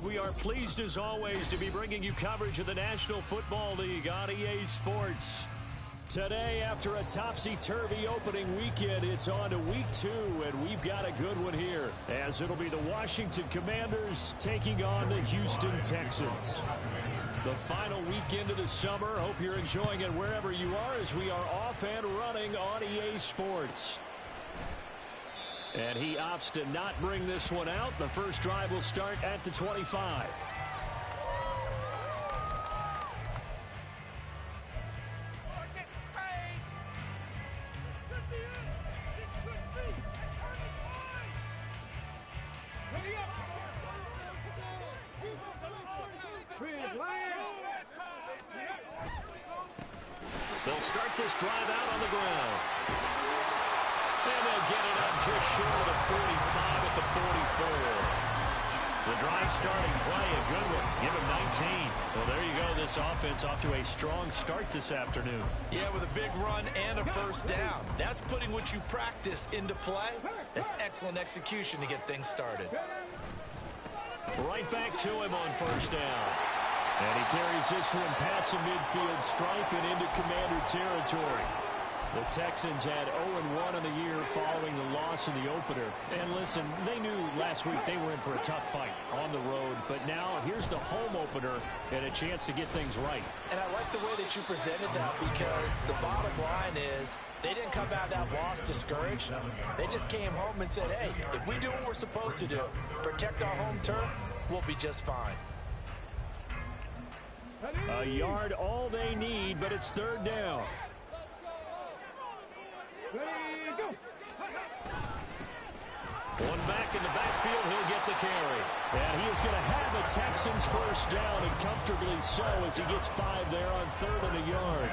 We are pleased as always to be bringing you coverage of the National Football League on EA Sports. Today, after a topsy-turvy opening weekend, it's on to week 2, and we've got a good one here, as it'll be the Washington Commanders taking on the Houston Texans. The final weekend of the summer. Hope you're enjoying it wherever you are, as we are off and running on EA Sports. And he opts to not bring this one out. The first drive will start at the 25. They'll start this drive out on the ground. And they'll get it up just short of the 45 at the 44. The drive starting play, a good one. Give him 19. Well, there you go. This offense off to a strong start this afternoon. Yeah, with a big run and a first down. That's putting what you practice into play. That's excellent execution to get things started. Right back to him on first down. And he carries this one past the midfield stripe and into Commander territory. The Texans had 0-1 in the year following the loss in the opener. And listen, they knew last week they were in for a tough fight on the road. But now here's the home opener and a chance to get things right. And I like the way that you presented that, because the bottom line is they didn't come out of that loss discouraged. They just came home and said, hey, if we do what we're supposed to do, protect our home turf, we'll be just fine. A yard all they need, but it's third down. One back in the backfield, he'll get the carry. And he is going to have a Texans first down, and comfortably so, as he gets 5 there on 3rd and a yard.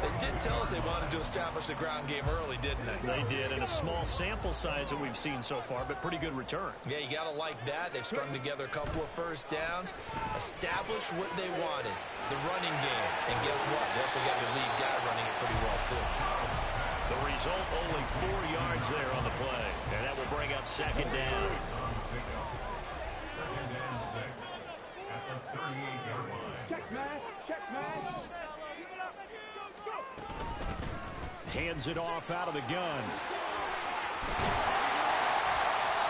They did tell us they wanted to establish the ground game early, didn't they? They did, and a small sample size that we've seen so far, but pretty good return. Yeah, you got to like that. They've strung together a couple of first downs, established what they wanted, the running game. And guess what? They also got the lead guy running it pretty well, too. The result, only 4 yards there on the play, and that will bring up second down. Hands it off out of the gun.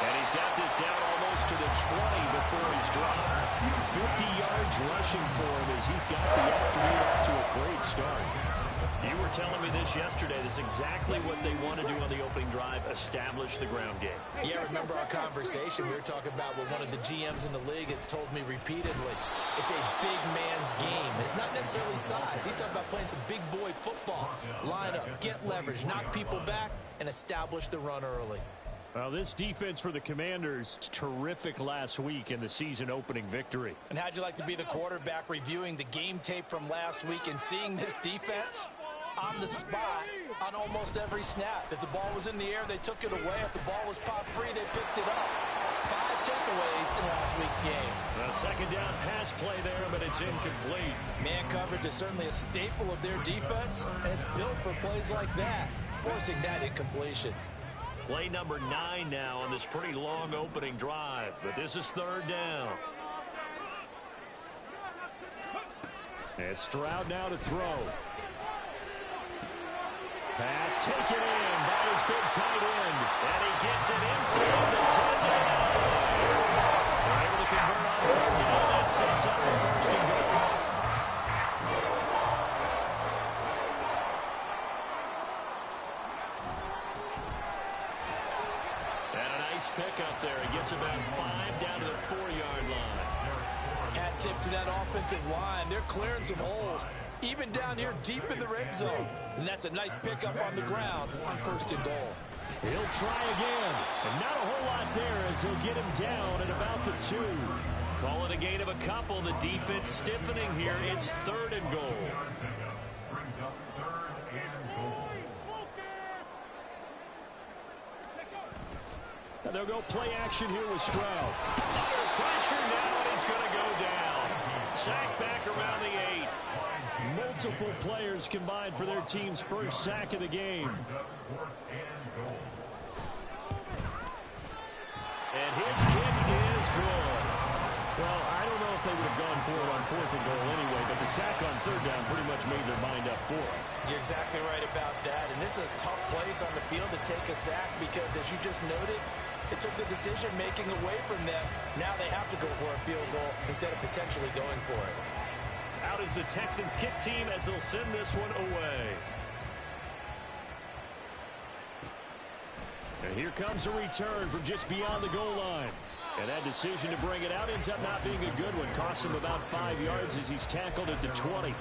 And he's got this down almost to the 20 before he's dropped. 50 yards rushing for him as he's got the afternoon off to a great start. You were telling me this yesterday. This is exactly what they want to do on the opening drive, establish the ground game. Yeah, remember our conversation. We were talking about what one of the GMs in the league has told me repeatedly. It's a big man's game. It's not necessarily size. He's talking about playing some big boy football. Line up, get leverage, knock people back, and establish the run early. Well, this defense for the Commanders, terrific last week in the season opening victory. And how'd you like to be the quarterback reviewing the game tape from last week and seeing this defense on the spot on almost every snap? If the ball was in the air, they took it away. If the ball was popped free, they picked it up. 5 takeaways in last week's game. A second down pass play there, but it's incomplete. Man coverage is certainly a staple of their defense, and it's built for plays like that, forcing that incompletion. Play number 9 now on this pretty long opening drive, but this is third down. And Stroud now to throw. Pass taken in by his big tight end. And he gets it inside the 10. They're able to convert on third down. That sets up the first and goal. And a nice pickup there. He gets about 5 down to the 4-yard line. Hat tip to that offensive line. They're clearing some holes, even down here deep in the red zone. And that's a nice pickup on the ground on 1st and goal. He'll try again. And not a whole lot there as he'll get him down at about the 2. Call it a gain of a couple. The defense stiffening here. It's 3rd and goal. And they'll go play action here with Stroud. Under pressure now, and he's going to go down. Sack back around the 8. Multiple players combined for their team's first sack of the game. And his kick is good. Well, I would have gone for it on 4th and goal anyway, but the sack on 3rd down pretty much made their mind up for it. You're exactly right about that, and this is a tough place on the field to take a sack because, as you just noted, it took the decision-making away from them. Now they have to go for a field goal instead of potentially going for it. Out is the Texans kick team as they'll send this one away. And here comes a return from just beyond the goal line. And that decision to bring it out ends up not being a good one. Cost him about 5 yards as he's tackled at the 20.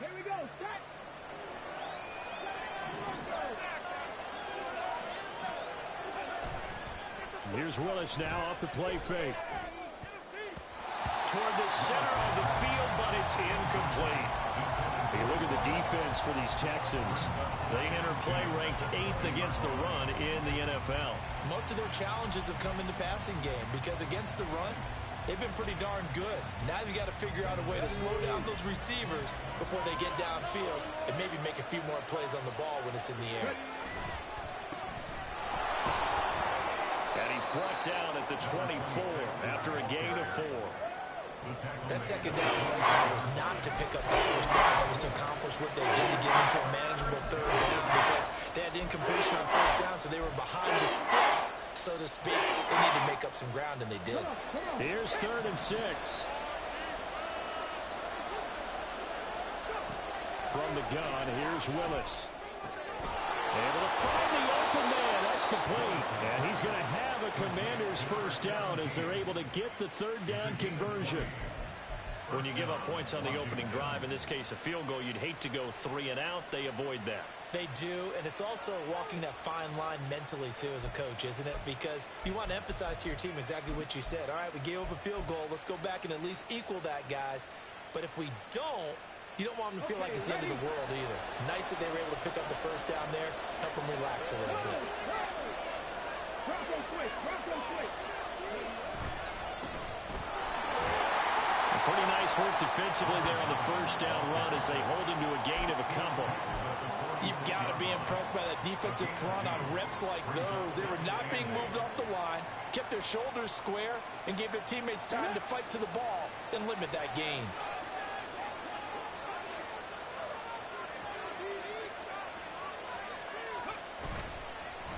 Here we go, set! Here's Willis now off the play fake. Toward the center of the field, but it's incomplete. Hey, look at the defense for these Texans. They enter play ranked 8th against the run in the NFL. Most of their challenges have come in the passing game because against the run, they've been pretty darn good. Now you've got to figure out a way to slow down those receivers before they get downfield and maybe make a few more plays on the ball when it's in the air. And he's brought down at the 24 after a gain of 4. That second down play call was not to pick up the first down. It was to accomplish what they did to get into a manageable 3rd down because they had incompletion on 1st down, so they were behind the sticks, so to speak. They needed to make up some ground, and they did. Here's 3rd and 6. From the gun, here's Willis. Able to find the open man. That's complete. And he's going to have a Commander's 1st down as they're able to get the 3rd down conversion. When you give up points on the opening drive, in this case a field goal, you'd hate to go 3 and out. They avoid that. They do, and it's also walking that fine line mentally, too, as a coach, isn't it? Because you want to emphasize to your team exactly what you said. All right, we gave up a field goal. Let's go back and at least equal that, guys. But if we don't, you don't want them to feel like it's the end of the world either. Nice that they were able to pick up the 1st down there, help them relax a little bit. Pretty nice work defensively there on the 1st down run as they hold him to a gain of a couple. You've got to be impressed by that defensive front on reps like those. They were not being moved off the line, kept their shoulders square, and gave their teammates time to fight to the ball and limit that gain.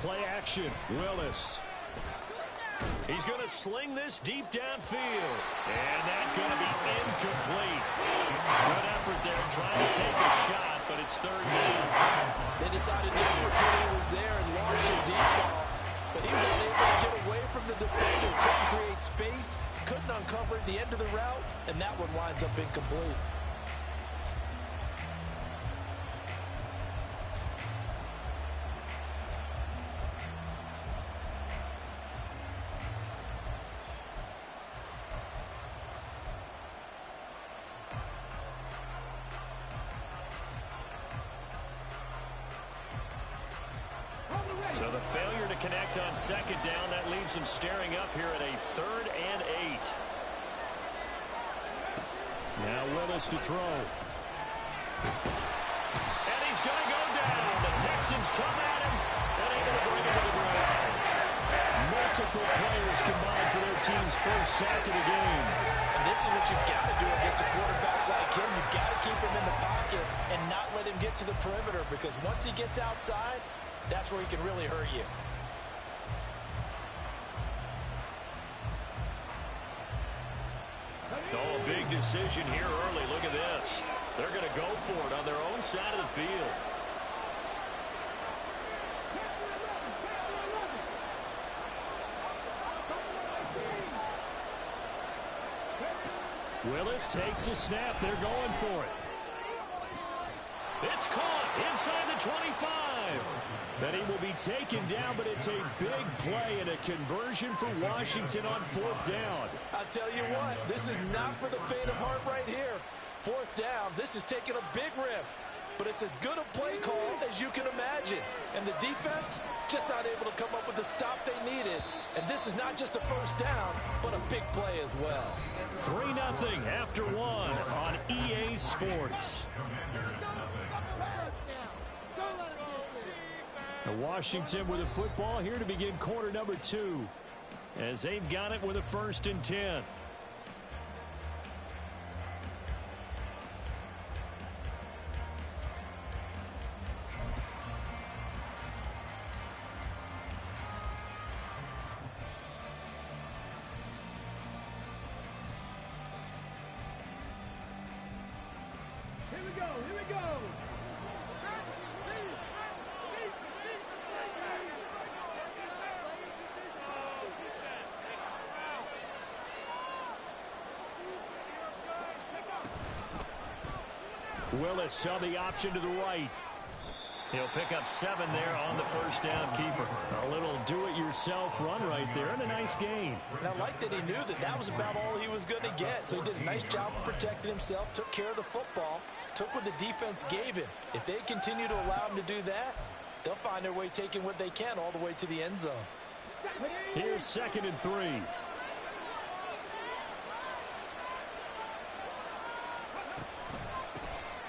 Play action, Willis. He's going to sling this deep downfield. And that's going to be incomplete. Good effort there trying to take a shot, but it's 3rd down. They decided the opportunity was there and launched a deep ball. But he was unable to get away from the defender. Couldn't create space. Couldn't uncover at the end of the route. And that one winds up incomplete. So the failure to connect on 2nd down, that leaves them staring up here at a 3rd and 8. Now Willis to throw. And he's going to go down. The Texans come at him and able to bring him to the ground. Multiple players combined for their team's 1st sack of the game. And this is what you've got to do against a quarterback like him. You've got to keep him in the pocket and not let him get to the perimeter, because once he gets outside, that's where he can really hurt you. Oh, a big decision here early. Look at this. They're going to go for it on their own side of the field. Willis takes the snap. They're going for it. It's caught. inside the 25. Then he will be taken down, but it's a big play and a conversion for Washington on 4th down. I'll tell you what, this is not for the faint of heart right here. 4th down, this is taking a big risk. But it's as good a play call as you can imagine. And the defense just not able to come up with the stop they needed. And this is not just a first down, but a big play as well. 3-0 after 1 on EA Sports. Washington with the football here to begin quarter number 2. As they've got it with a 1st and 10. Here we go. Willis on the option to the right. He'll pick up 7 there on the first down keeper. A little do-it-yourself run right there and a nice gain. And I like that he knew that that was about all he was going to get. So he did a nice job of protecting himself, took care of the football, took what the defense gave him. If they continue to allow him to do that, they'll find their way taking what they can all the way to the end zone. Here's 2nd and 3.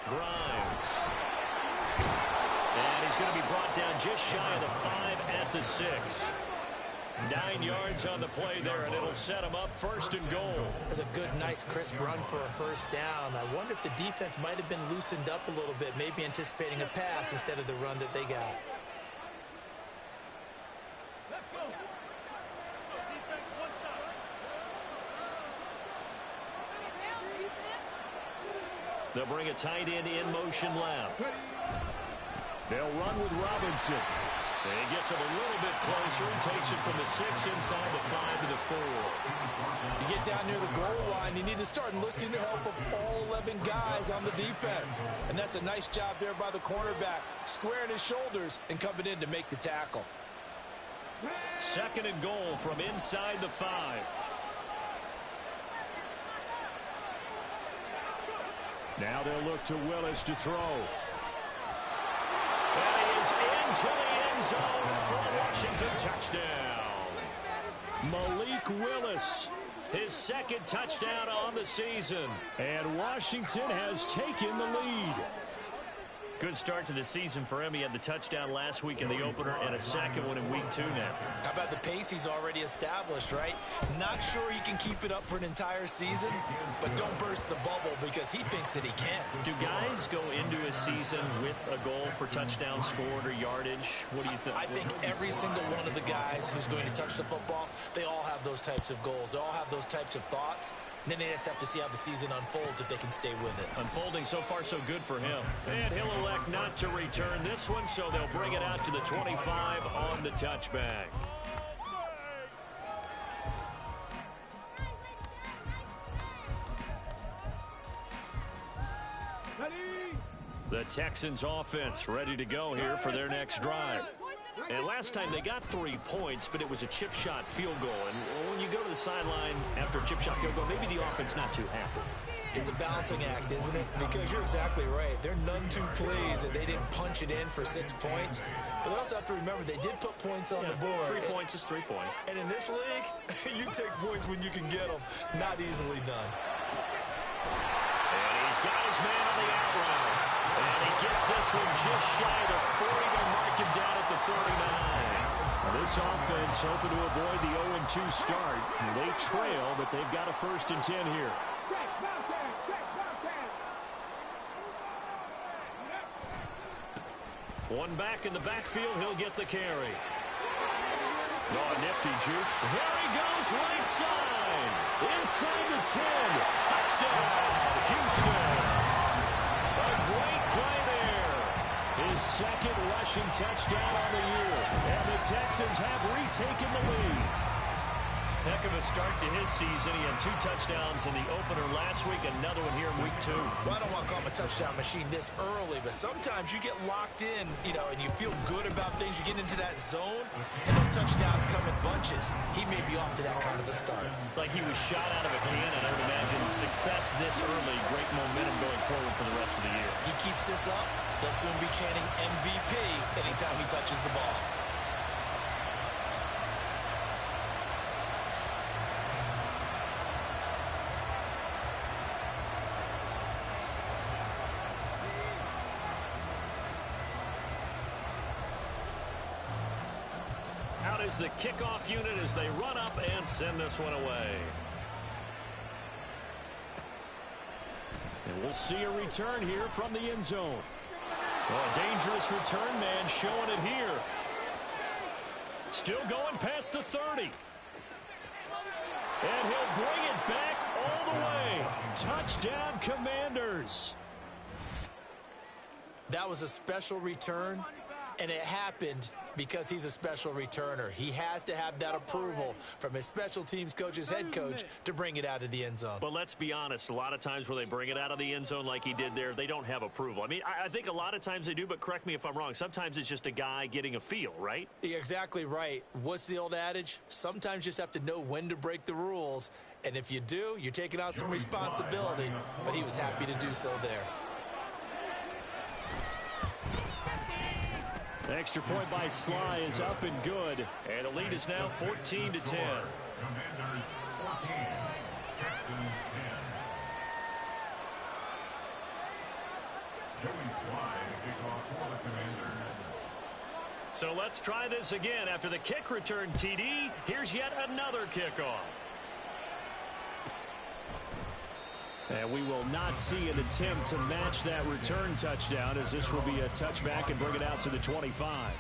Grimes. And he's going to be brought down just shy of the 5 at the 6. 9 yards on the play there, and it'll set him up 1st and goal. That's a good, nice, crisp run for a first down. I wonder if the defense might have been loosened up a little bit, maybe anticipating a pass instead of the run that they got. Let's go. They'll bring a tight end in motion left. They'll run with Robinson. And he gets him a little bit closer and takes it from the 6 inside the 5 to the 4. You get down near the goal line, you need to start enlisting the help of all 11 guys on the defense. And that's a nice job there by the cornerback, squaring his shoulders and coming in to make the tackle. 2nd and goal from inside the 5. Now they'll look to Willis to throw. And he is into the end zone for a Washington touchdown. Malik Willis, his 2nd touchdown on the season. And Washington has taken the lead. Good start to the season for him. He had the touchdown last week in the opener and a 2nd one in week 2 now. How about the pace he's already established, right? Not sure he can keep it up for an entire season, but don't burst the bubble because he thinks that he can. Do guys go into a season with a goal for touchdowns scored or yardage? What do you think? I think every single one of the guys who's going to touch the football, they all have those types of goals. They all have those types of thoughts. And then they just have to see how the season unfolds if they can stay with it. Unfolding so far so good for him. And he'll elect not to return this one, so they'll bring it out to the 25 on the touchback. The Texans offense ready to go here for their next drive. And last time they got 3 points, but it was a chip shot field goal. And when you go to the sideline after a chip shot field goal, maybe the offense not too happy. It's a balancing act, isn't it? Because you're exactly right. They're none-two plays that they didn't punch it in for 6 points. But they also have to remember they did put points on the board. 3 points is 3 points. And in this league, you take points when you can get them. Not easily done. And he's got his man on the out route. And he gets this one just shy of the 40 to mark him down at the 39. Now this offense hoping to avoid the 0-2 start. They trail, but they've got a 1st and 10 here. One back in the backfield, he'll get the carry. Oh, nifty juke. There he goes, right side. Inside the 10. Touchdown, Houston. A great play there. His 2nd rushing touchdown on the year. And the Texans have retaken the lead. Heck of a start to his season. He had 2 touchdowns in the opener last week, another one here in week 2. Well, I don't want to call him a touchdown machine this early, but sometimes you get locked in, and you feel good about things. You get into that zone, and those touchdowns come in bunches. He may be off to that kind of a start. It's like he was shot out of a cannon. I would imagine success this early, great momentum going forward for the rest of the year. He keeps this up, they'll soon be chanting MVP anytime he touches the ball. Out is the kickoff unit as they run up and send this one away. And we'll see a return here from the end zone. Oh, a dangerous return man showing it here. Still going past the 30. And he'll bring it back all the way. Touchdown, Commanders. That was a special return, and it happened because he's a special returner. He has to have that approval from his special teams coach, his head coach, to bring it out of the end zone. But let's be honest, a lot of times where they bring it out of the end zone like he did there, they don't have approval. I mean, I think a lot of times they do, but correct me if I'm wrong. Sometimes it's just a guy getting a feel, right? You're exactly right. What's the old adage? Sometimes you just have to know when to break the rules. And if you do, you're taking on some responsibility. But he was happy to do so there. The extra point by Sly is up and good. And the lead is now 14-10. Commanders 14, Texans 10. Joey Sly to kick off for the Commanders. So let's try this again. After the kick return TD, here's yet another kickoff. And we will not see an attempt to match that return touchdown, as this will be a touchback and bring it out to the 25.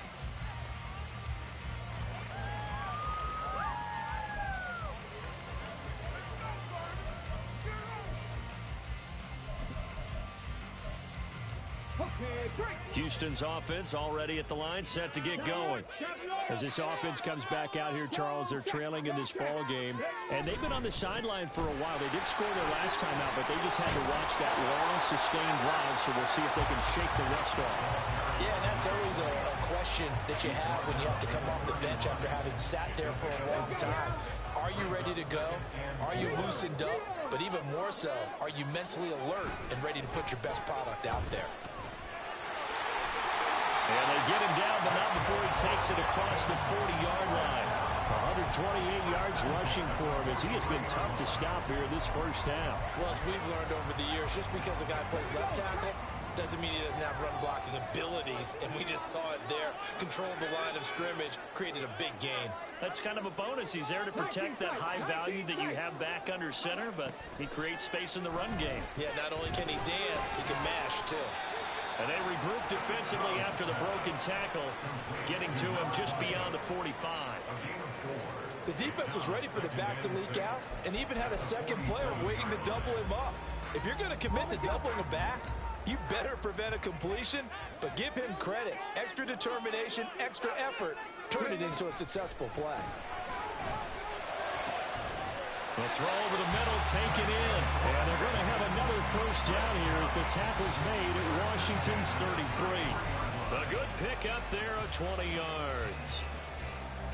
Houston's offense already at the line, set to get going. As this offense comes back out here, Charles, they're trailing in this ball game, and they've been on the sideline for a while. They did score their last time out, but they just had to watch that long, sustained drive, so we'll see if they can shake the rust off. Yeah, and that's always a question that you have when you have to come off the bench after having sat there for a long time. Are you ready to go? Are you loosened up? But even more so, are you mentally alert and ready to put your best product out there? And they get him down, but not before he takes it across the 40-yard line. 128 yards rushing for him, as he has been tough to stop here this first half. Well, as we've learned over the years, just because a guy plays left tackle doesn't mean he doesn't have run-blocking abilities, and we just saw it there. Controlled the line of scrimmage, created a big gain. That's kind of a bonus. He's there to protect that high value that you have back under center, but he creates space in the run game. Yeah, not only can he dance, he can mash, too. And they regroup defensively after the broken tackle, getting to him just beyond the 45. The defense was ready for the back to leak out and even had a second player waiting to double him up. If you're going to commit to doubling a back, you better prevent a completion, but give him credit. Extra determination, extra effort, turn it into a successful play. The throw over the middle, taken in. And they're going to have another first down here as the tackle's made at Washington's 33. A good pick up there of 20 yards.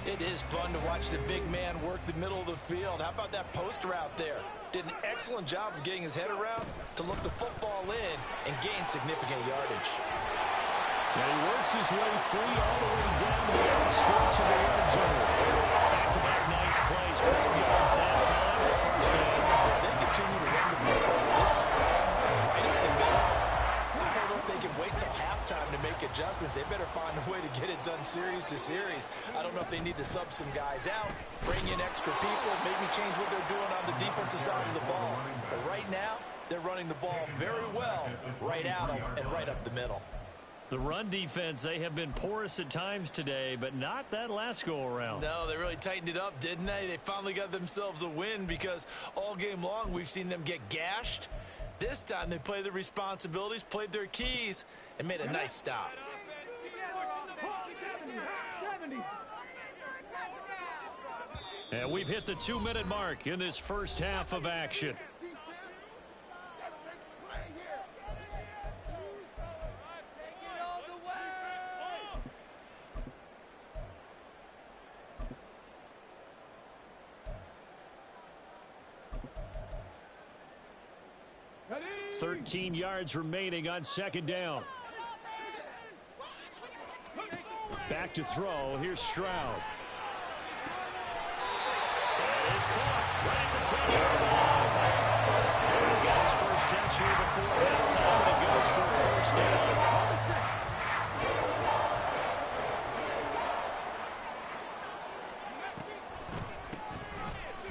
It is fun to watch the big man work the middle of the field. How about that post route there? Did an excellent job of getting his head around to look the football in and gain significant yardage. And he works his way free all the way down the outskirts of the red zone. Back-to-back nice plays, 12 yards that time, the first down. They continue to run the ball this strong, right up the middle. I don't know if they can wait till halftime to make adjustments. They better find a way to get it done series to series. I don't know if they need to sub some guys out, bring in extra people, maybe change what they're doing on the defensive side of the ball. But right now, they're running the ball very well, right at them and right up the middle. The run defense, they have been porous at times today, but not that last go-around. No, they really tightened it up, didn't they? They finally got themselves a win because all game long we've seen them get gashed. This time they played their responsibilities, played their keys, and made a nice stop. And we've hit the 2-minute mark in this first half of action. Ready? 13 yards remaining on second down. Back to throw. Here's Stroud. That is caught right at the 10-yard line. He's got his first catch here before halftime, and it goes for a first down.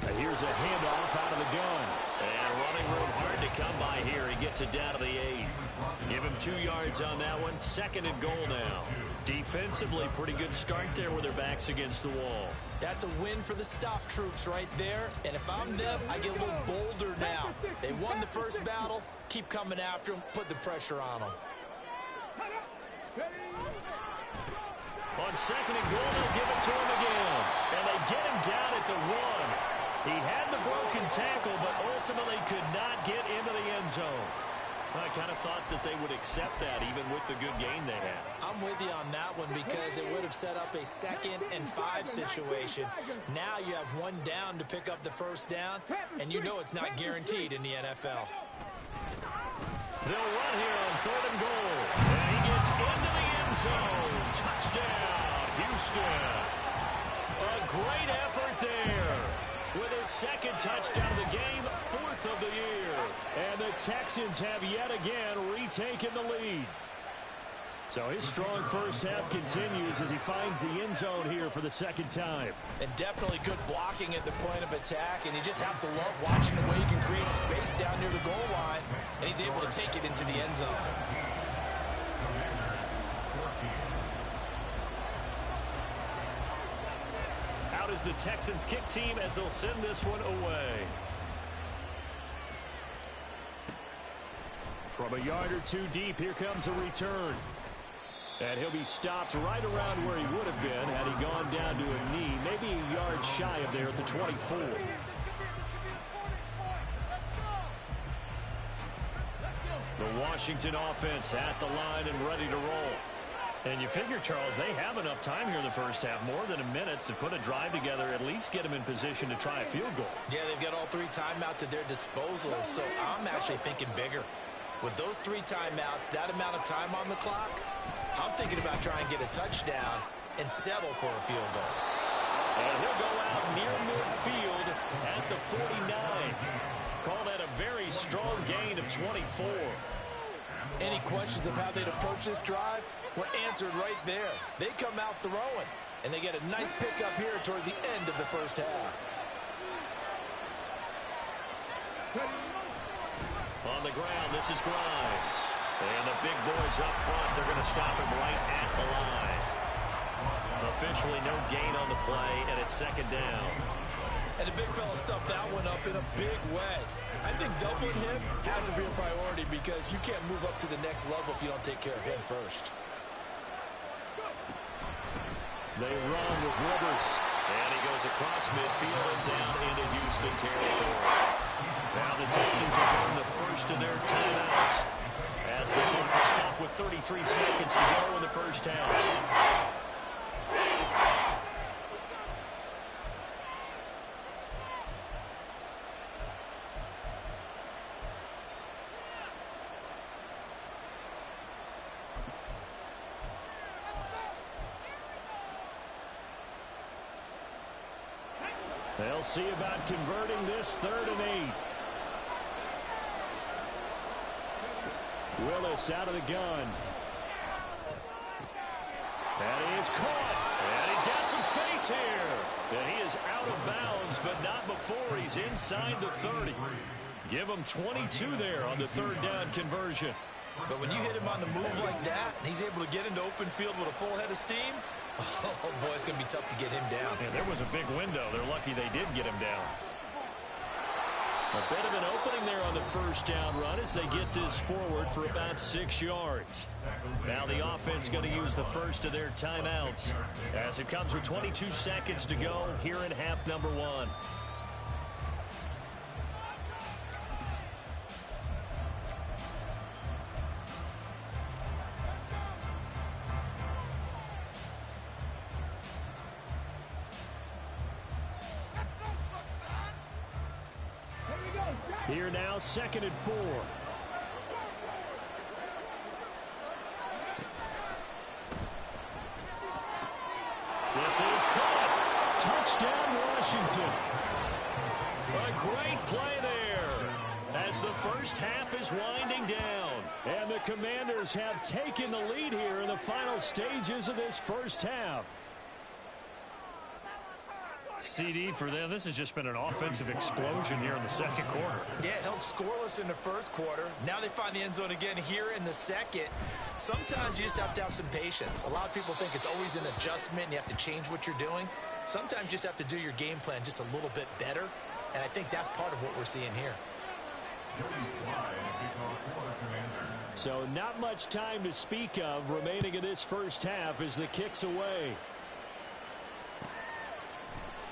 And here's a handoff out of the gun. And running room hard to come by here. He gets it down to the 8. Give him 2 yards on that one. Second and goal now. Defensively, pretty good start there with their backs against the wall. That's a win for the stop troops right there. And if I'm them, I get a little bolder now. They won the first battle. Keep coming after them. Put the pressure on them. On second and goal, they'll give it to him again. And they get him down at the 1. He had the broken tackle, but ultimately could not get into the end zone. I kind of thought that they would accept that even with the good game they had. I'm with you on that one because it would have set up a 2nd and 5 situation. Now you have 1 down to pick up the first down, and you know it's not guaranteed in the NFL. They'll run here on 3rd and goal. And he gets into the end zone. Touchdown, Houston. A great effort there. With his 2nd touchdown of the game, 4th of the year. And the Texans have yet again retaken the lead. So his strong first half continues as he finds the end zone here for the 2nd time. And definitely good blocking at the point of attack, and you just have to love watching the way he can create space down near the goal line, and he's able to take it into the end zone. Out is the Texans kick team as they'll send this one away. From a yard or 2 deep, here comes a return. And he'll be stopped right around where he would have been had he gone down to a knee, maybe a yard shy of there at the 24. The Washington offense at the line and ready to roll. And you figure, Charles, they have enough time here in the first half, more than a minute, to put a drive together, at least get them in position to try a field goal. Yeah, they've got all 3 timeouts at their disposal, so I'm actually thinking bigger. With those 3 timeouts, that amount of time on the clock, I'm thinking about trying to get a touchdown and settle for a field goal. And he'll go out near midfield at the 49. Call that a very strong gain of 24. Any questions of how they'd approach this drive were answered right there. They come out throwing, and they get a nice pickup here toward the end of the first half. On the ground, this is Grimes. And the big boys up front, they're going to stop him right at the line. Officially no gain on the play, and it's 2nd down. And the big fella stuffed that one up in a big way. I think doubling him has to be a priority because you can't move up to the next level if you don't take care of him first. They run with Rivers. And he goes across midfield and down into Houston territory. Now the Texans are going the first of their timeouts as the clock will stop with 33 seconds to go in the first half. They'll see about converting this 3rd and 8. Willis out of the gun. And he is caught. And he's got some space here. And he is out of bounds, but not before he's inside the 30. Give him 22 there on the 3rd down conversion. But when you hit him on the move like that, and he's able to get into open field with a full head of steam, oh, boy, it's going to be tough to get him down. Yeah, there was a big window. They're lucky they did get him down. A bit of an opening there on the first down run as they get this forward for about 6 yards. Now the offense going to use the first of their timeouts as it comes with 22 seconds to go here in half number 1. Here now, 2nd and 4. This is caught. Touchdown, Washington. A great play there as the first half is winding down. And the Commanders have taken the lead here in the final stages of this first half. CD for them, this has just been an offensive explosion here in the second quarter. Yeah, held scoreless in the first quarter. Now they find the end zone again here in the second. Sometimes you just have to have some patience. A lot of people think it's always an adjustment and you have to change what you're doing. Sometimes you just have to do your game plan just a little bit better. And I think that's part of what we're seeing here. So not much time to speak of remaining in this first half as the kick's away.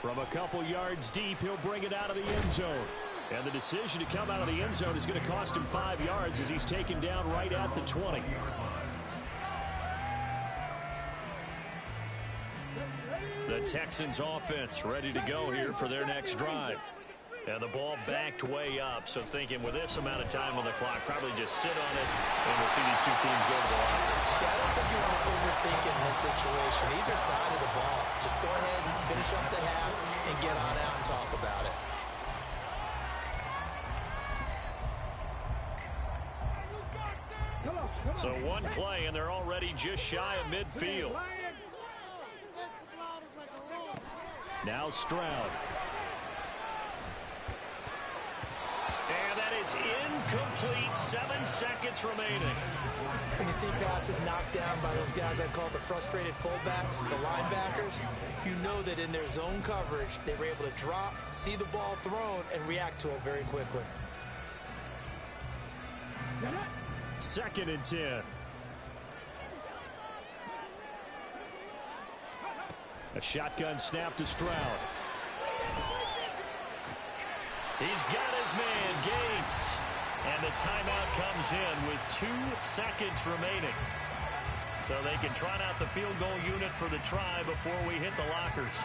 From a couple yards deep, he'll bring it out of the end zone. And the decision to come out of the end zone is going to cost him 5 yards as he's taken down right at the 20. The Texans offense ready to go here for their next drive. And the ball backed way up, so thinking with this amount of time on the clock, probably just sit on it, and we'll see these two teams go to the lockers. Yeah, I don't think you want to overthink in this situation. Either side of the ball. Just go ahead and finish up the half and get on out and talk about it. So one play, and they're already just shy of midfield. Now Stroud. And that is incomplete. 7 seconds remaining. When you see passes knocked down by those guys I call the frustrated fullbacks, the linebackers, you know that in their zone coverage, they were able to drop, see the ball thrown, and react to it very quickly. 2nd and 10. A shotgun snap to Stroud. He's got his man, Gates. And the timeout comes in with 2 seconds remaining. So they can trot out the field goal unit for the try before we hit the lockers.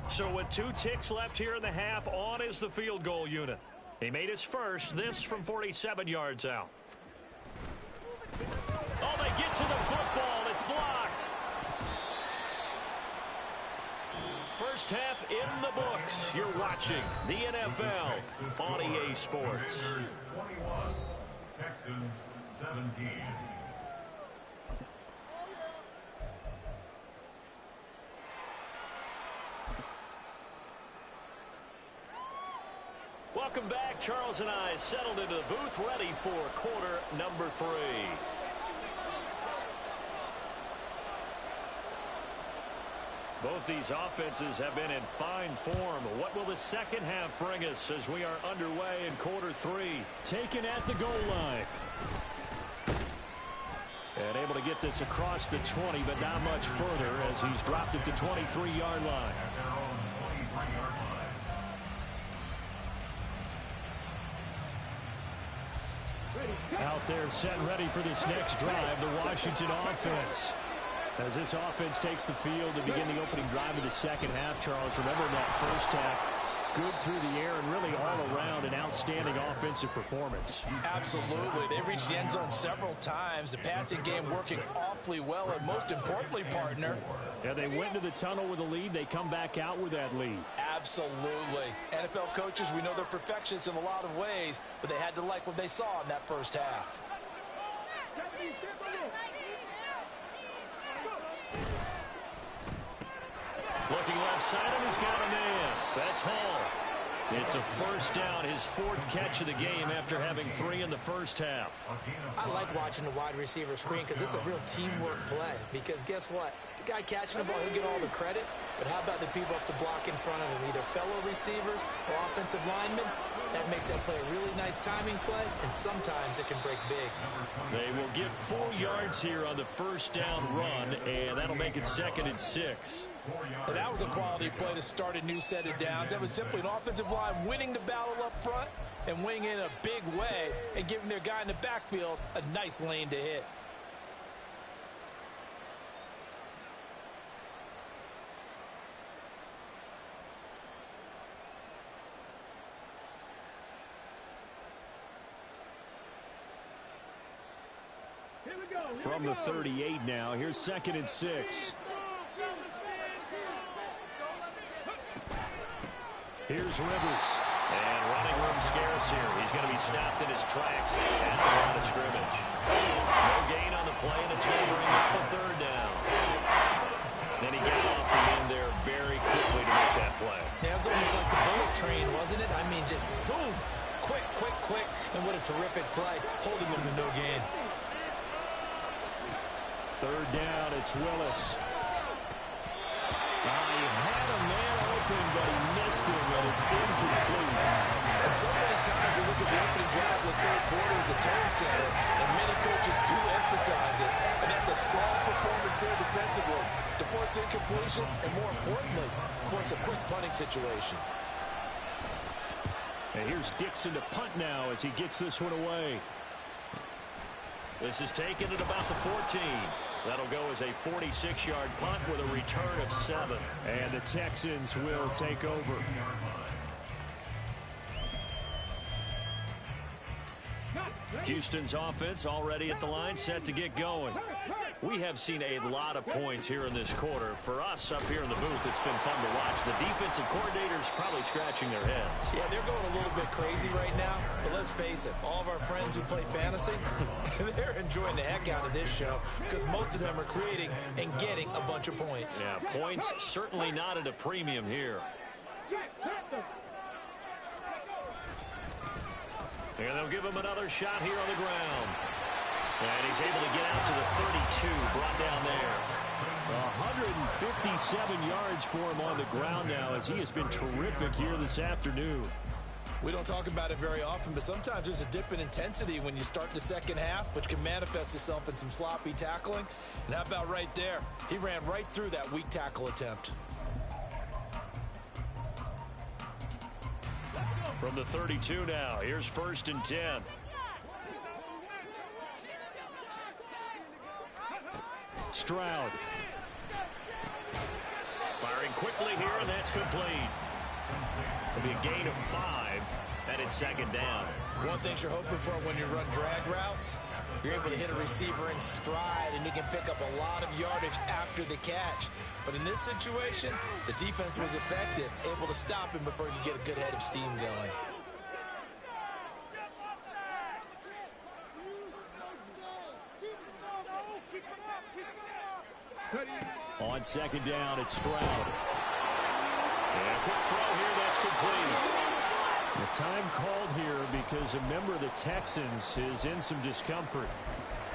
So with 2 ticks left here in the half, on is the field goal unit. He made his first, this from 47 yards out. Oh, they get to the football. It's blocked. First half in the books. You're watching the NFL on EA Sports. 21, Texans 17. Welcome back. Charles and I settled into the booth, ready for quarter number 3. Both these offenses have been in fine form. What will the second half bring us as we are underway in quarter 3? Taken at the goal line. And able to get this across the 20, but not much further as he's dropped it to 23-yard line. Out there set and ready for this next drive, the Washington offense. As this offense takes the field to begin the opening drive of the second half, Charles, remember that first half, good through the air and really all around an outstanding offensive performance. Absolutely. They reached the end zone several times. The passing game working awfully well, and most importantly, partner. Yeah, they went into the tunnel with a lead. They come back out with that lead. Absolutely. NFL coaches, we know they're perfectionists in a lot of ways, but they had to like what they saw in that first half. Looking left side, and he's got a man. That's Hall. It's a first down, his fourth catch of the game after having 3 in the first half. I like watching the wide receiver screen because it's a real teamwork play. Because guess what? The guy catching the ball, he'll get all the credit. But how about the people up to block in front of him, either fellow receivers or offensive linemen? That makes that play a really nice timing play, and sometimes it can break big. They will get 4 yards here on the first down run, and that'll make it 2nd and 6. And that was a quality play to start a new set of downs. That was simply an offensive line winning the battle up front and winning in a big way and giving their guy in the backfield a nice lane to hit. From the 38 now, here's 2nd and 6. Here's Rivers. And running room scarce here. He's going to be stopped in his tracks at the line of scrimmage. No gain on the play, and it's going to bring up a 3rd down. Then he got off the end there very quickly to make that play. Yeah, it was almost like the bullet train, wasn't it? I mean, just zoom. Quick, quick, quick. And what a terrific play, holding him to no gain. 3rd down, it's Willis. He had a man open, but he missed him, and it's incomplete. And so many times we look at the opening drive of the 3rd quarter as a tone setter, and many coaches do emphasize it. And that's a strong performance there defensively to force incompletion, and more importantly, force a quick punting situation. And here's Dixon to punt now as he gets this one away. This is taken at about the 14. That'll go as a 46-yard punt with a return of 7. And the Texans will take over. Houston's offense already at the line, set to get going. We have seen a lot of points here in this quarter. For us up here in the booth, it's been fun to watch. The defensive coordinators probably scratching their heads. Yeah, they're going a little bit crazy right now. But let's face it, all of our friends who play fantasy, they're enjoying the heck out of this show because most of them are creating and getting a bunch of points. Yeah, points certainly not at a premium here. And they'll give him another shot here on the ground. And he's able to get out to the 32, brought down there. 157 yards for him on the ground now as he has been terrific here this afternoon. We don't talk about it very often, but sometimes there's a dip in intensity when you start the second half, which can manifest itself in some sloppy tackling. And how about right there? He ran right through that weak tackle attempt. From the 32 now, here's 1st and 10. Stroud. Firing quickly here, and that's complete. It'll be a gain of 5, and it's 2nd down. One thing you're hoping for when you run drag routes, you're able to hit a receiver in stride, and he can pick up a lot of yardage after the catch. But in this situation, the defense was effective, able to stop him before he could get a good head of steam going. On 2nd down, it's Stroud. And a quick throw here, that's complete. The time called here because a member of the Texans is in some discomfort.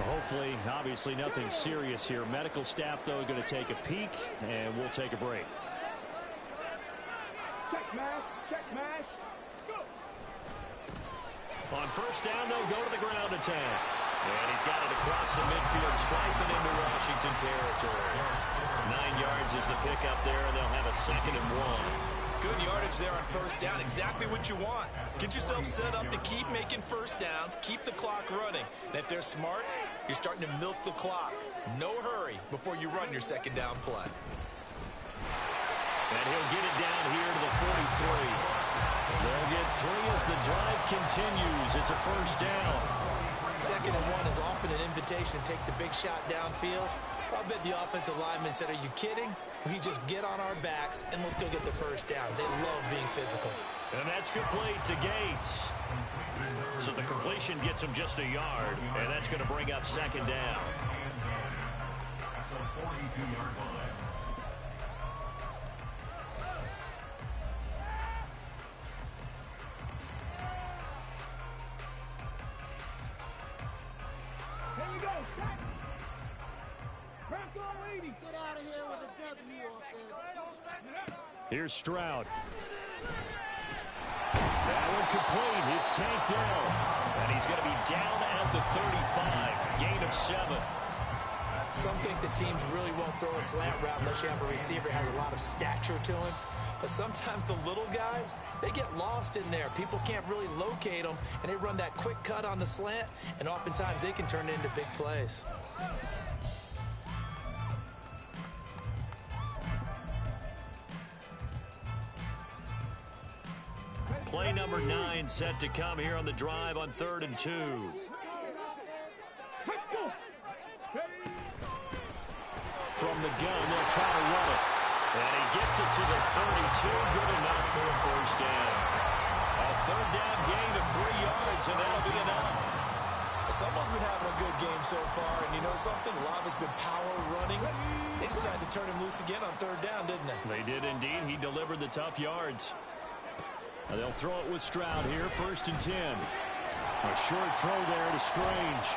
Hopefully, obviously nothing serious here. Medical staff, though, going to take a peek, and we'll take a break. Check mash, go! On 1st down, they'll go to the ground attack. And he's got it across the midfield stripe and into Washington territory. 9 yards is the pickup there, and they'll have a 2nd and 1. Good yardage there on 1st down. Exactly what you want. Get yourself set up to keep making 1st downs, keep the clock running. And if they're smart, you're starting to milk the clock. No hurry before you run your 2nd down play. And he'll get it down here to the 43. They'll get 3 as the drive continues. It's a 1st down. 2nd and 1 is often an invitation to take the big shot downfield. I bet the offensive lineman said, are you kidding? We just get on our backs and let's go get the 1st down. They love being physical. And that's complete to Gates. So the completion gets him just a yard, and that's going to bring up 2nd down. Here's Stroud. That one complete. It's tanked down. And he's going to be down at the 35. Gain of 7. Some think the teams really won't throw a slant route unless you have a receiver that has a lot of stature to him. But sometimes the little guys, they get lost in there. People can't really locate them, and they run that quick cut on the slant, and oftentimes they can turn it into big plays. Play number 9 set to come here on the drive on 3rd and 2. From the gun, they'll try to run it. And he gets it to the 32. Good enough for a first down. A 3rd down gain of 3 yards, and that'll be enough. Someone's been having a good game so far, and you know something? A lot of it's been power running. They decided to turn him loose again on 3rd down, didn't they? They did indeed. He delivered the tough yards. Now they'll throw it with Stroud here, 1st and 10. A short throw there to Strange.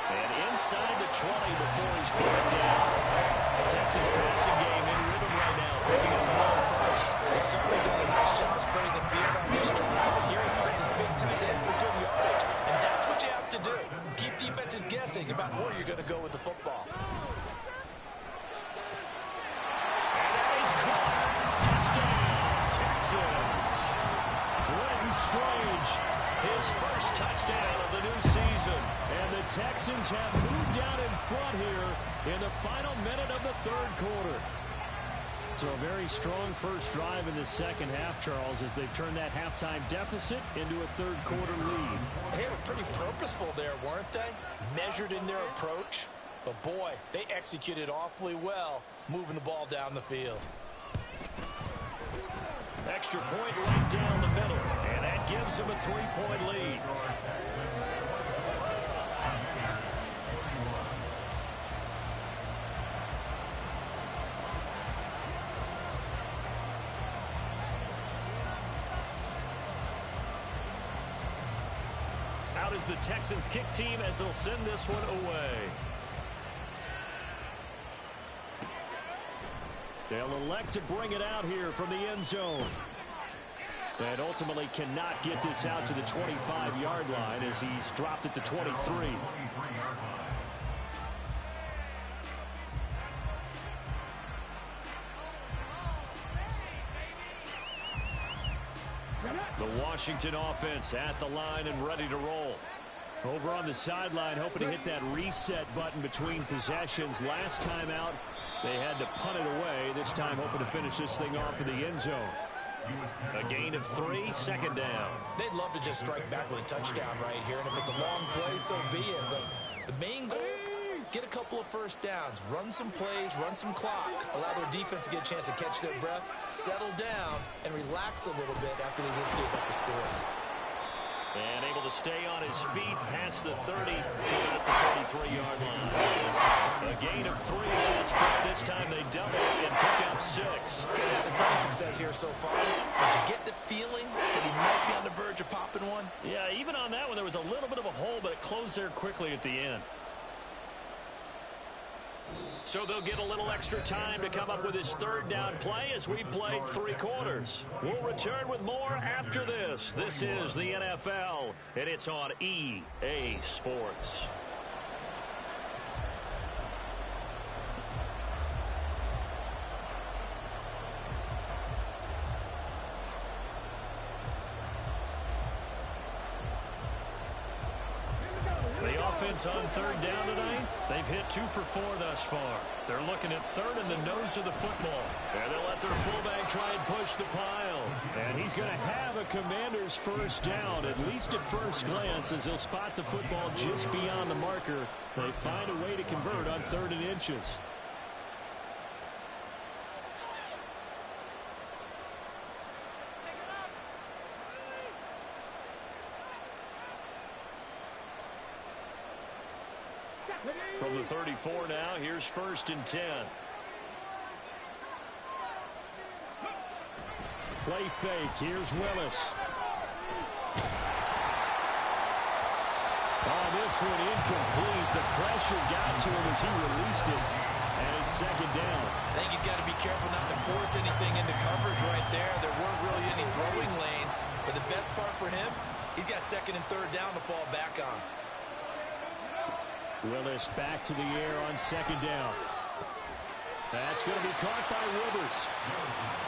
And inside the 20 before he's put down. The Texans passing game in rhythm right now, picking up the ball first. They certainly done a nice job spreading the field on this drive. But here he finds his big tight end for good yardage. And that's what you have to do. Keep defenses guessing about where you're going to go with the football. And that is caught. Touchdown, Texans. Brenton Strange, his first touchdown of the new season. And the Texans have moved down in front here in the final minute of the 3rd quarter. So a very strong first drive in the second half, Charles, as they've turned that halftime deficit into a 3rd quarter lead. They were pretty purposeful there, weren't they? Measured in their approach. But boy, they executed awfully well, moving the ball down the field. Extra point right down the middle, and that gives them a 3-point lead. Out is the Texans kick team as they'll send this one away. They'll elect to bring it out here from the end zone. And ultimately cannot get this out to the 25-yard line as he's dropped at the 23. The Washington offense at the line and ready to roll. Over on the sideline, hoping to hit that reset button between possessions. Last time out, they had to punt it away. This time hoping to finish this thing off in the end zone. A gain of 3, 2nd down. They'd love to just strike back with a touchdown right here, and if it's a long play, so be it. But the main goal, get a couple of first downs, run some plays, run some clock, allow their defense to get a chance to catch their breath, settle down, and relax a little bit after they just gave up the score. And able to stay on his feet past the 30 to about the 33-yard line. A gain of 3 last play. This time they double and pick up 6. They've had a ton of success here so far. Did you get the feeling that he might be on the verge of popping one? Yeah, even on that one, there was a little bit of a hole, but it closed there quickly at the end. So they'll get a little extra time to come up with his 3rd down play as we played 3 quarters. We'll return with more after this. This is the NFL, and it's on EA Sports. Offense on 3rd down tonight. They've hit 2 for 4 thus far. They're looking at 3rd in the nose of the football. And they'll let their fullback try and push the pile. And he's going to have a Commander's first down, at least at first glance, as he'll spot the football just beyond the marker. They find a way to convert on 3rd and inches. From the 34 now, here's 1st and 10. Play fake, here's Willis. Oh, this one incomplete. The pressure got to him as he released it. And it's second down. I think he's got to be careful not to force anything into coverage right there. There weren't really any throwing lanes, but the best part for him, he's got second and third down to fall back on. Willis back to the air on second down. That's going to be caught by Rivers.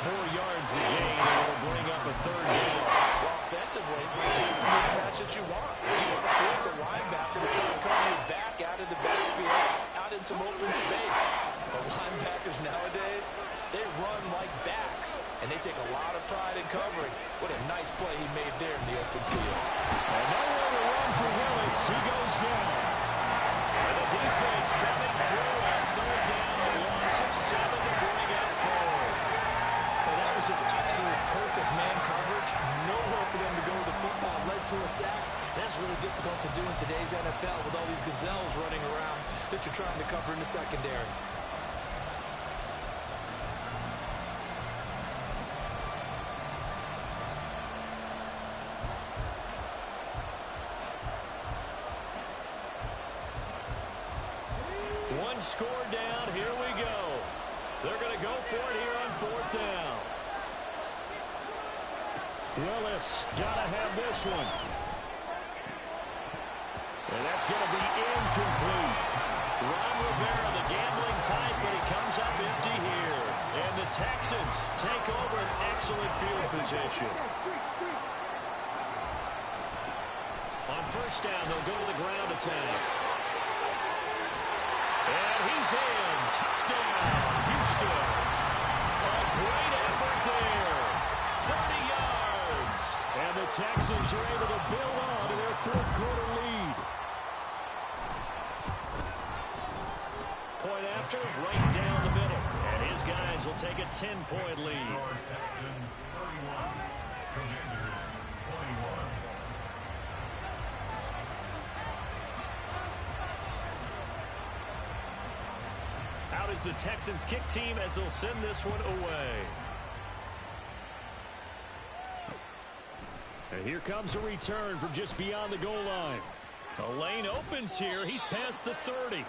4 yards the gain, and it'll bring up a third down. Well, offensively, that's the mismatch that you want. You want to force a linebacker to try and cover your back out of the backfield, out in some open space. But linebackers nowadays, they run like backs, and they take a lot of pride in covering. What a nice play he made there in the open field. And nowhere to run for Willis. He goes down. And the defense coming through on third down. A loss of 7 to bring up forward. And that was just absolute perfect man coverage. Nowhere for them to go with the football. Led to a sack. That's really difficult to do in today's NFL with all these gazelles running around that you're trying to cover in the secondary. One score down. Here we go. They're going to go for it here on fourth down. Willis got to have this one. And that's going to be incomplete. Ron Rivera, the gambling type, but he comes up empty here. And the Texans take over an excellent field position. On first down, they'll go to the ground attack. And he's in. Touchdown, Houston. A great effort there. 30 yards. And the Texans are able to build on to their fourth quarter lead. Point after, right down the middle. And his guys will take a 10-point lead. Texans 31, Commanders 21. Out is the Texans kick team as they'll send this one away. And here comes a return from just beyond the goal line. A lane opens here. He's past the 30.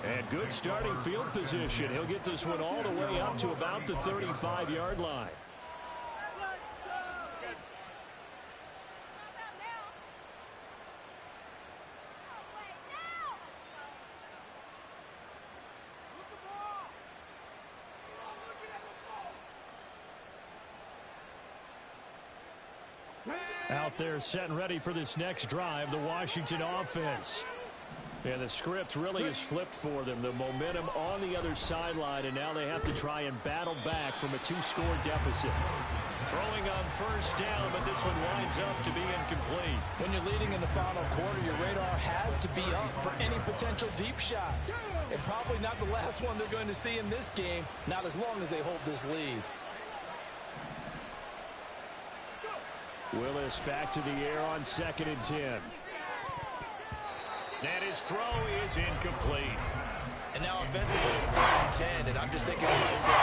And good starting field position. He'll get this one all the way up to about the 35-yard line. Out there set and ready for this next drive, the Washington offense. And the script really is flipped for them. The momentum on the other sideline, and now they have to try and battle back from a 2-score deficit. Throwing on first down, but this one winds up to be incomplete. When you're leading in the final quarter, your radar has to be up for any potential deep shots. And probably not the last one they're going to see in this game, not as long as they hold this lead. Willis back to the air on 2nd and 10. And his throw is incomplete. And now offensively it's 3rd and 10, and I'm just thinking to myself,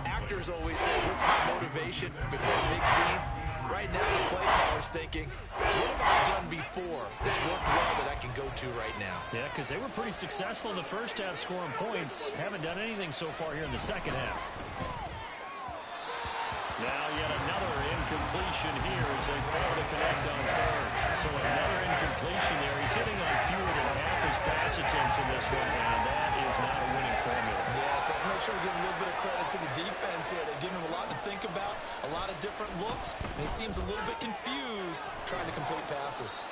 actors always say, what's my motivation before a big scene? Right now the play caller's thinking, what have I done before that's worked well that I can go to right now? Yeah, because they were pretty successful in the first half scoring points. Haven't done anything so far here in the second half. Now yet another incompletion here as they fail to connect on 3rd. So another incompletion there. He's hitting on fewer than half his pass attempts in this one, and that is not a winning formula. Yes, let's make sure we give a little bit of credit to the defense here. They've given him a lot to think about, a lot of different looks, and he seems a little bit confused trying to complete passes.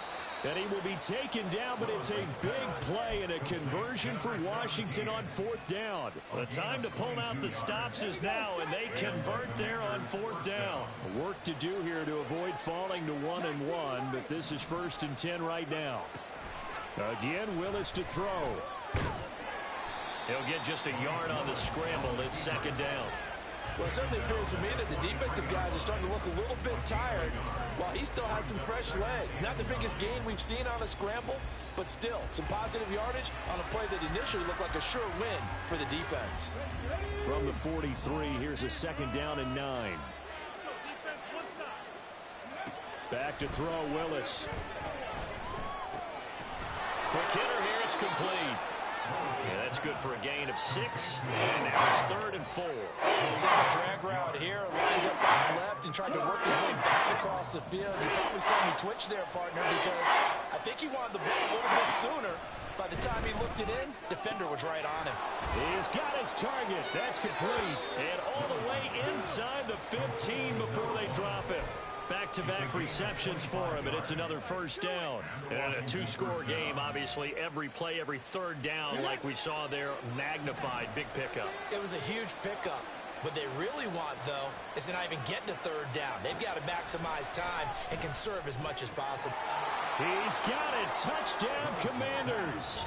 And he will be taken down, but it's a big play and a conversion for Washington on 4th down. The time to pull out the stops is now, and they convert there on 4th down. Work to do here to avoid falling to 1-1, but this is 1st and 10 right now. Again, Willis to throw. He'll get just a yard on the scramble. It's 2nd down. Well, it certainly appears to me that the defensive guys are starting to look a little bit tired while he still has some fresh legs. Not the biggest gain we've seen on a scramble, but still some positive yardage on a play that initially looked like a sure win for the defense. From the 43, here's a 2nd down and 9. Back to throw, Willis. Quick hitter here, it's complete. Yeah, that's good for a gain of 6. And now it's 3rd and 4. Single drag route here, lined up on the left and tried to work his way back across the field. You probably saw me twitch there, partner, because I think he wanted the ball a little bit sooner. By the time he looked it in, defender was right on him. He's got his target. That's complete. And all the way inside the 15 before they drop him. Back-to-back receptions for him, and it's another first down. And a 2-score game, obviously, every play, every third down, like we saw there, magnified, big pickup. It was a huge pickup. What they really want, though, is to not even get to 3rd down. They've got to maximize time and conserve as much as possible. He's got it. Touchdown, Commanders.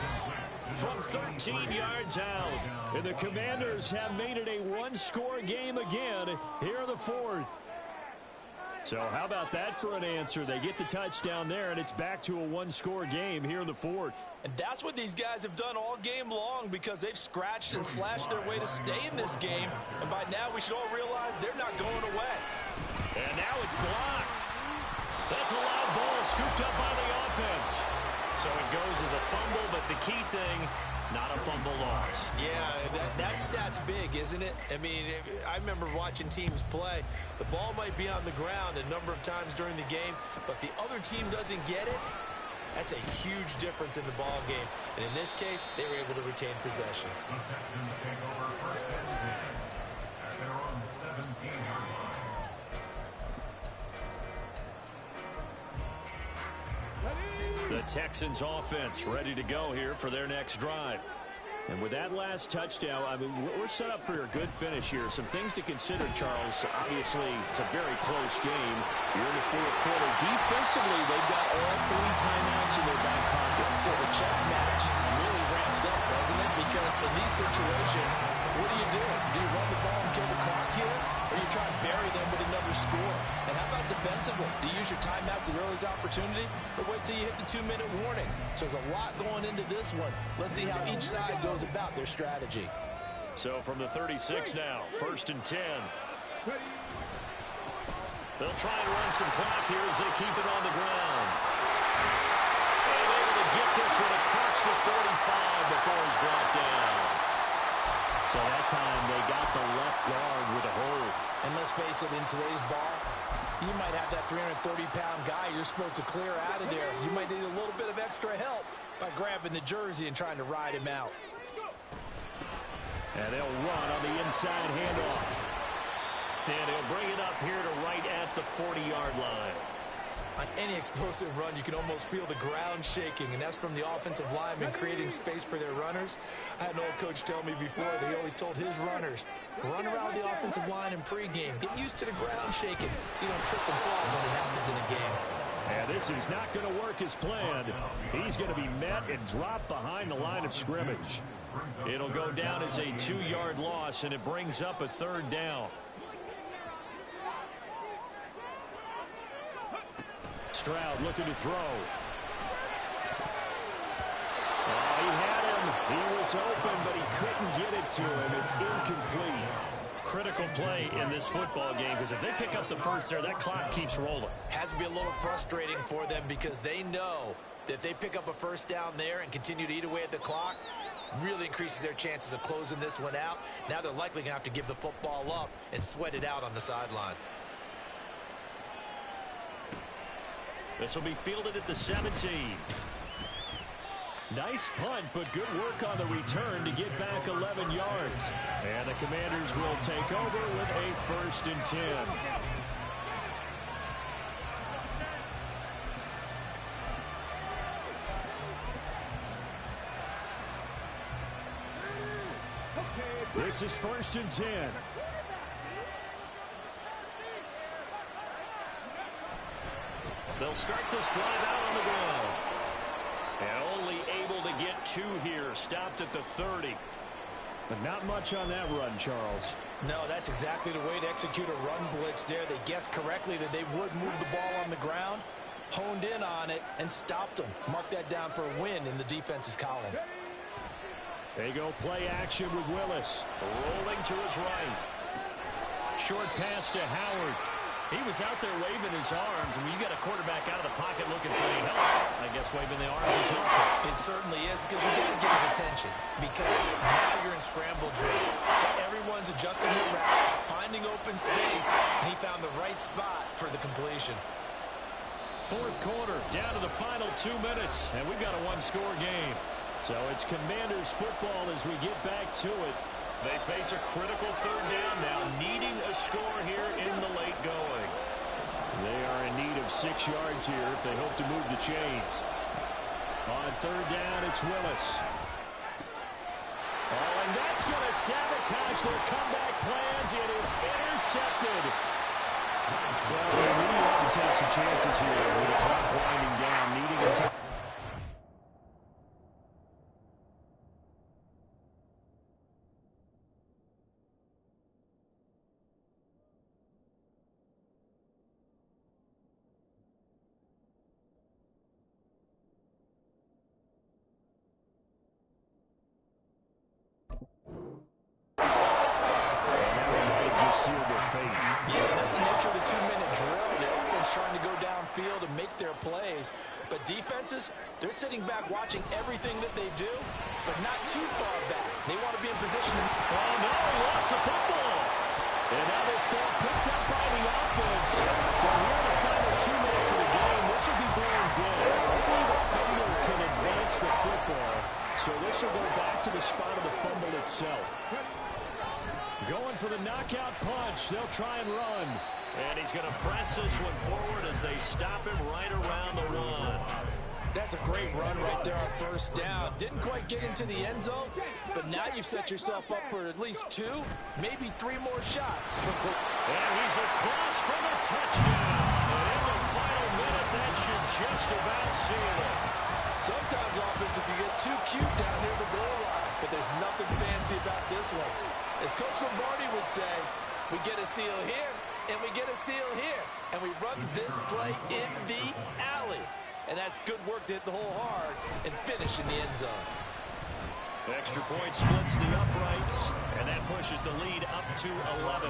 From 13 yards out. And the Commanders have made it a 1-score game again here in the 4th. So how about that for an answer? They get the touchdown there, and it's back to a 1-score game here in the 4th. And that's what these guys have done all game long, because they've scratched and slashed their way to stay in this game. And by now, we should all realize they're not going away. And now it's blocked. That's a loud ball scooped up by the offense. So it goes as a fumble, but the key thing, not a fumble loss. Yeah, that stat's big, isn't it? I mean, I remember watching teams play. The ball might be on the ground a number of times during the game, but the other team doesn't get it. That's a huge difference in the ball game. And in this case, they were able to retain possession. The Texans take over 1st and 10 at their own 17-yard line. The Texans offense ready to go here for their next drive. And with that last touchdown, I mean, we're set up for a good finish here. Some things to consider, Charles. Obviously, it's a very close game. You're in the 4th quarter. Defensively, they've got all 3 timeouts in their back pocket. So the chess match really ramps up, doesn't it? Because in these situations, what do? Do you run the ball and kill the clock here? Or do you try and bury them with another score? And how about defensively? Do you use your timeouts at earliest opportunity? Or wait till you hit the 2-minute warning? So there's a lot going into this one. Let's see how each side goes about their strategy. So from the 36 now, 1st and 10. They'll try and run some clock here as they keep it on the ground. And able to get this one across the 45 before he's brought down. So that time they got the left guard with a hold. And let's face it, in today's ball, you might have that 330-pound guy you're supposed to clear out of there. You might need a little bit of extra help by grabbing the jersey and trying to ride him out. And they'll run on the inside handoff. And he'll bring it up here to right at the 40-yard line. On any explosive run, you can almost feel the ground shaking, and that's from the offensive linemen creating space for their runners. I had an old coach tell me before that he always told his runners, run around the offensive line in pregame. Get used to the ground shaking so you don't trip and fall when it happens in a game. And this is not going to work as planned. He's going to be met and dropped behind the line of scrimmage. It'll go down as a 2-yard loss, and it brings up a 3rd down. Stroud looking to throw. Oh, he had him. He was open, but he couldn't get it to him. It's incomplete. Critical play in this football game, because if they pick up the first there, that clock keeps rolling. Has to be a little frustrating for them, because they know that if they pick up a first down there and continue to eat away at the clock, really increases their chances of closing this one out. Now they're likely going to have to give the football up and sweat it out on the sideline. This will be fielded at the 17. Nice punt, but good work on the return to get back 11 yards. And the Commanders will take over with a 1st and 10. This is 1st and 10. They'll start this drive out on the ground. And only able to get 2 here. Stopped at the 30. But not much on that run, Charles. No, that's exactly the way to execute a run blitz there. They guessed correctly that they would move the ball on the ground, honed in on it, and stopped them. Mark that down for a win in the defense's column. They go play action with Willis. Rolling to his right. Short pass to Howard. He was out there waving his arms, and when you got a quarterback out of the pocket looking for any help, I guess waving the arms is helpful. It certainly is, because you got to get his attention, because now you're in scramble drill. So everyone's adjusting their routes, finding open space, and he found the right spot for the completion. Fourth quarter, down to the final 2 minutes, and we've got a one-score game. So it's Commanders football as we get back to it. They face a critical third down now, needing a score here in the late going. They are in need of 6 yards here if they hope to move the chains. On third down, it's Willis. Oh, and that's going to sabotage their comeback plans. It is intercepted. Well, they really have to take some chances here with the clock winding down, needing a time. Yeah, that's the nature of the 2-minute drill. The offense trying to go downfield and make their plays. But defenses, they're sitting back watching everything that they do, but not too far back. They want to be in position. Oh, no, he lost the football. And now this ball picked up by the offense. But here in the final 2 minutes of the game, this will be going dead. Only the fumble can advance the football. So this will go back to the spot of the fumble itself. Going for the knockout punch. They'll try and run. And he's going to press this one forward as they stop him right around the 1. That's a great run right there on first down. Didn't quite get into the end zone, but now you've set yourself up for at least 2, maybe 3 more shots. And he's across for the touchdown. And in the final minute, that should just about seal it. Sometimes offense, if you get too cute down near the goal line, but there's nothing fancy about this one. As Coach Lombardi would say, we get a seal here, and we get a seal here, and we run this play in the alley. And that's good work to hit the hole hard and finish in the end zone. Extra point splits the uprights, and that pushes the lead up to 11.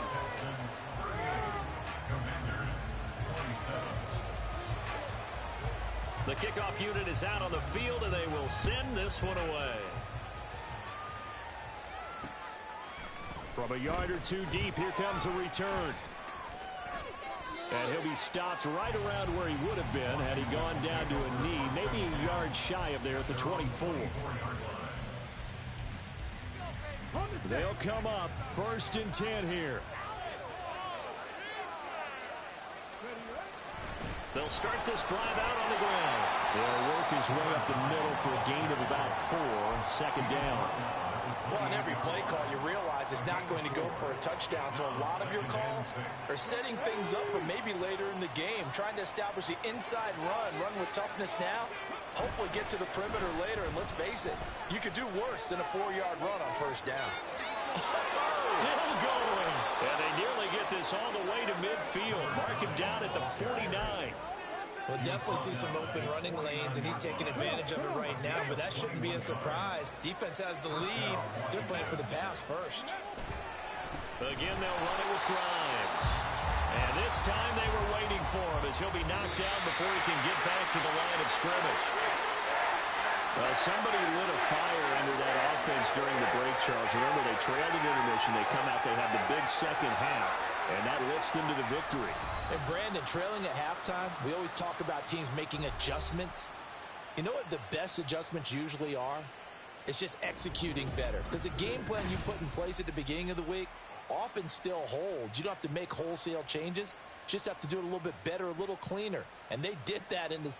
The kickoff unit is out on the field, and they will send this one away. From a yard or 2 deep, here comes a return. And he'll be stopped right around where he would have been had he gone down to a knee, maybe a yard shy of there at the 24. They'll come up 1st and 10 here. They'll start this drive out on the ground. They'll work his way up the middle for a gain of about 4, 2nd down. Well, on every play call, you realize it's not going to go for a touchdown. So a lot of your calls are setting things up for maybe later in the game, trying to establish the inside run with toughness now, hopefully get to the perimeter later. And let's face it, you could do worse than a 4-yard run on first down. Still going. And they nearly get this all the way to midfield. Mark him down at the 49. We'll definitely see some open running lanes, and he's taking advantage of it right now, but that shouldn't be a surprise. Defense has the lead. They're playing for the pass first. Again, they'll run it with Grimes. And this time they were waiting for him as he'll be knocked down before he can get back to the line of scrimmage. Well, somebody lit a fire under that offense during the break, Charles. Remember, they trailed at intermission. They come out, they have the big second half, and that lifts them to the victory. And Brandon, trailing at halftime, we always talk about teams making adjustments. You know what the best adjustments usually are? It's just executing better. Because the game plan you put in place at the beginning of the week often still holds. You don't have to make wholesale changes. You just have to do it a little bit better, a little cleaner. And they did that in the